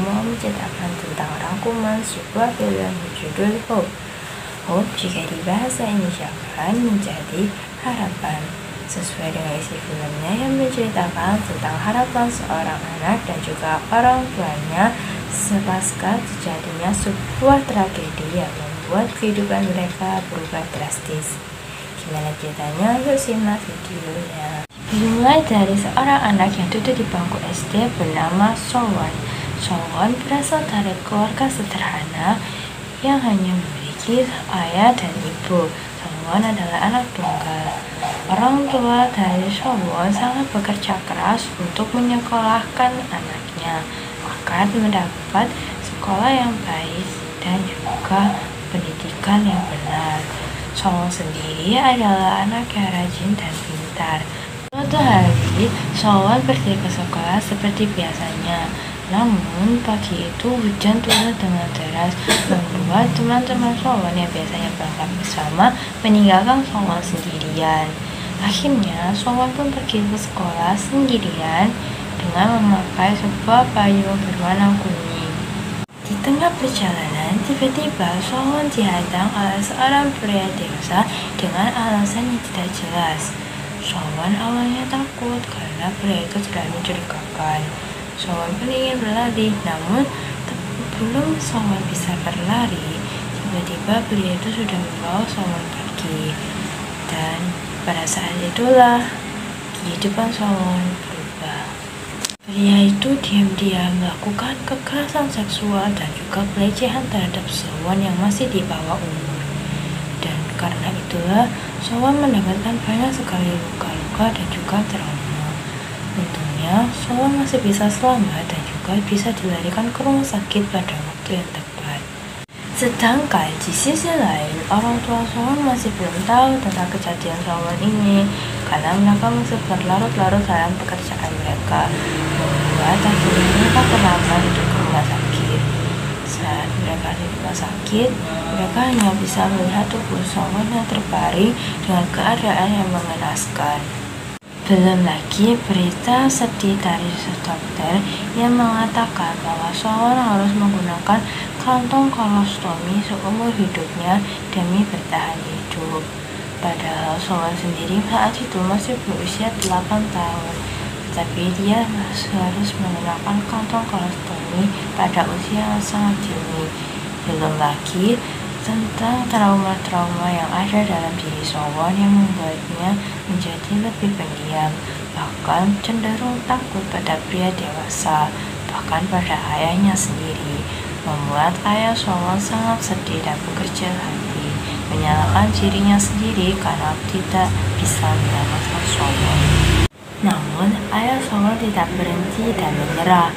mau menceritakan tentang rangkuman sebuah film berjudul Hope. Hope jika dibahasa Indonesiakan menjadi harapan. Sesuai dengan isi filmnya yang menceritakan tentang harapan seorang anak dan juga orang tuanya sepasca terjadinya sebuah tragedi yang membuat kehidupan mereka berubah drastis. Gimana ceritanya? Yuk simak videonya. Dimulai dari seorang anak yang duduk di bangku SD bernama Sowon. Sowon berasal dari keluarga sederhana yang hanya memiliki ayah dan ibu. Sowon adalah anak tunggal. Orang tua dari Sowon sangat bekerja keras untuk menyekolahkan anaknya agar mendapat sekolah yang baik dan juga pendidikan yang benar. Sowon sendiri adalah anak yang rajin dan pintar. Suatu hari, Sowon pergi ke sekolah seperti biasanya. Namun, pagi itu hujan turun dengan deras, membuat teman-teman Sowon yang biasanya berangkat bersama meninggalkan Sowon sendirian. Akhirnya, Sowon pun pergi ke sekolah sendirian dengan memakai sebuah payung berwarna kuning. Di tengah perjalanan, tiba-tiba Sowon dihadang oleh seorang pria dewasa dengan alasan yang tidak jelas. Sowon awalnya takut karena pria itu tidak mencurigakan. Sowon pun ingin berlari, namun belum Sowon bisa berlari, tiba-tiba pria itu sudah membawa Sowon pergi. Dan pada saat itulah kehidupan Sowon berubah. Pria itu diam-diam melakukan kekerasan seksual dan juga pelecehan terhadap Sowon yang masih di bawah umur. Dan karena itulah Sowon mendapatkan banyak sekali luka-luka dan juga trauma. Untungnya Sowon masih bisa selamat dan juga bisa dilarikan ke rumah sakit pada waktu yang tepat. Sedangkan di sisi lain, orang tua Sowon masih belum tahu tentang kejadian Sowon ini karena mereka masih berlarut-larut dalam pekerjaan mereka, membuat akhirnya mereka terlambat untuk ke rumah sakit. Saat mereka di rumah sakit, mereka hanya bisa melihat tubuh Sowon yang terbaring dengan keadaan yang mengenaskan. Belum lagi berita sedih dari dokter yang mengatakan bahwa Sowon harus menggunakan kantong kolostomi seumur hidupnya demi bertahan hidup. Padahal Sowon sendiri saat itu masih berusia 8 tahun. Tapi dia harus menggunakan kantong kolostomi pada usia yang sangat dini. Belum lagi tentang trauma-trauma yang ada dalam diri Sowon yang membuatnya menjadi lebih pendiam, bahkan cenderung takut pada pria dewasa, bahkan pada ayahnya sendiri, membuat ayah Sowon sangat sedih dan bekerja hati, menyalahkan dirinya sendiri karena tidak bisa menyelamatkan Sowon. Namun, ayah Sowon tidak berhenti dan menyerah.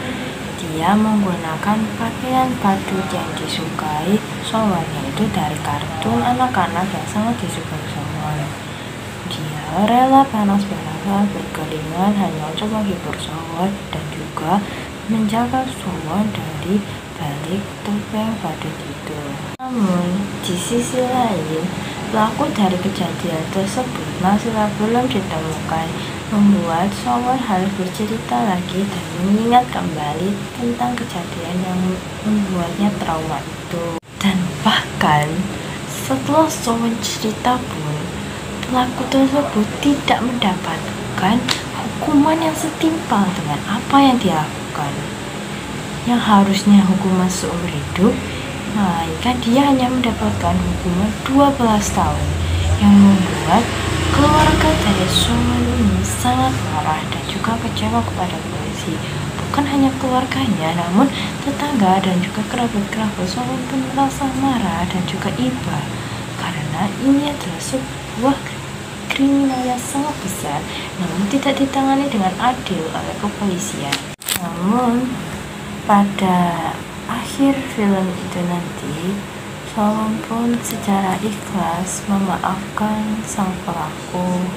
Dia menggunakan pakaian badut yang disukai Sowon, yaitu dari kartun anak-anak yang sangat disukai Sowon. Dia rela panas-panasan berkeringat hanya untuk menghibur Sowon dan juga menjaga Sowon dari balik topeng badut itu. Namun, di sisi lain, pelaku dari kejadian tersebut masih belum ditemukan, membuat Sowon harus bercerita lagi dan mengingat kembali tentang kejadian yang membuatnya trauma itu. Dan bahkan setelah Sowon cerita pun, pelaku tersebut tidak mendapatkan hukuman yang setimpal dengan apa yang dia lakukan. Yang harusnya hukuman seumur hidup, melainkan dia hanya mendapatkan hukuman 12 tahun yang membuat keluarga dari Sowon ini sangat marah dan juga kecewa kepada polisi. Bukan hanya keluarganya, namun tetangga dan juga kerabat-kerabat Sowon pun merasa marah dan juga iba karena ini adalah sebuah kriminal yang sangat besar, namun tidak ditangani dengan adil oleh kepolisian. Namun pada akhir film itu nanti, Sowon pun secara ikhlas memaafkan sang pelaku,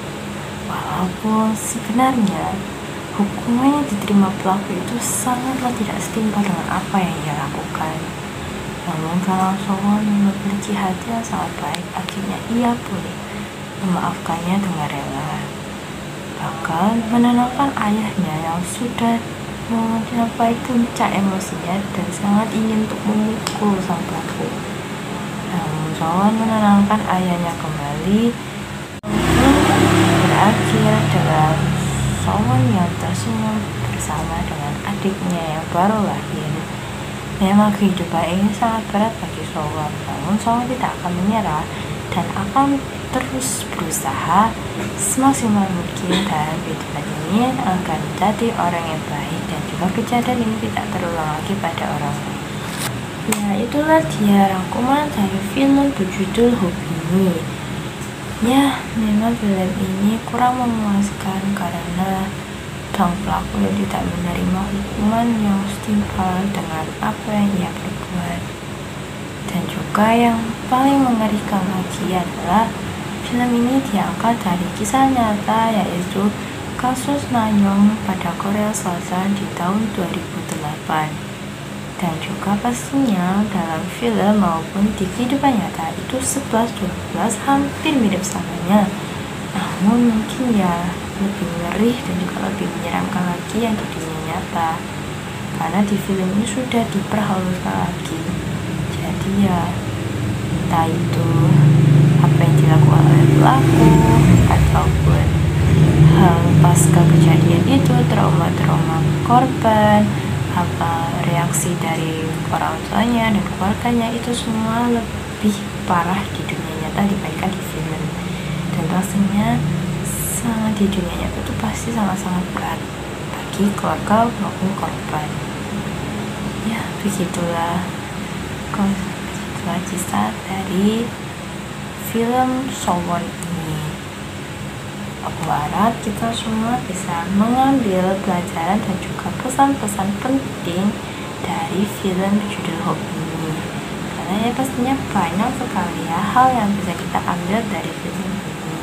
walaupun sebenarnya hukuman yang diterima pelaku itu sangatlah tidak setimpal dengan apa yang ia lakukan. Namun karena Sowon memiliki hati yang sangat baik, akhirnya ia pun memaafkannya dengan rela. Bahkan menenangkan ayahnya yang sudah sampai puncak emosinya dan sangat ingin untuk memukul sang pelaku. Namun Sowon menenangkan ayahnya kembali. Berakhir dengan Sowon yang tersenyum bersama dengan adiknya yang baru lahir. Memang kehidupan ini sangat berat bagi Sowon, namun Sowon tidak akan menyerah dan akan terus berusaha semaksimal mungkin dalam kehidupan ini agar menjadi orang yang baik dan juga kejadian ini tidak terulang lagi pada orang lain. Ya, itulah dia rangkuman dari film berjudul Hope ini. Ya, memang film ini kurang memuaskan karena sang pelaku yang tidak menerima hukuman yang setimpal dengan apa yang ia perbuat. Dan juga yang paling mengerikan lagi adalah film ini diangkat dari kisah nyata, yaitu kasus Nanyong pada Korea Selatan di tahun 2008. Dan juga pastinya dalam film maupun di kehidupan nyata itu 11-12 hampir mirip samanya. Namun mungkin ya lebih ngeri dan juga lebih menyeramkan lagi yang di dunia nyata, karena di film ini sudah diperhaluskan lagi. Jadi ya entah itu apa yang dilakukan oleh pelaku ataupun hal pasca kejadian itu, trauma-trauma korban, apa reaksi dari orang tuanya dan keluarganya, itu semua lebih parah di dunia nyata dibandingkan di film. Dan pastinya sangat di dunia nyata itu pasti sangat-sangat berat bagi keluarga maupun korban. Ya, begitulah kisah dari film Sowon ini. Aku harap kita semua bisa mengambil pelajaran dan juga pesan-pesan penting dari film berjudul Hope ini, karena ya pastinya banyak sekali ya hal yang bisa kita ambil dari film ini.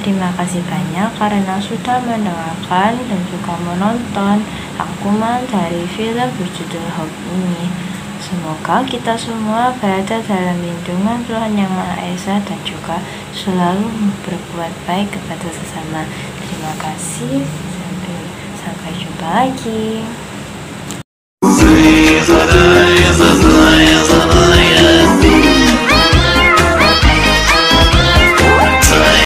Terima kasih banyak karena sudah mendengarkan dan juga menonton rangkuman dari film berjudul Hope ini. Semoga kita semua berada dalam lindungan Tuhan Yang Maha Esa dan juga selalu berbuat baik kepada sesama. Terima kasih, sampai jumpa lagi.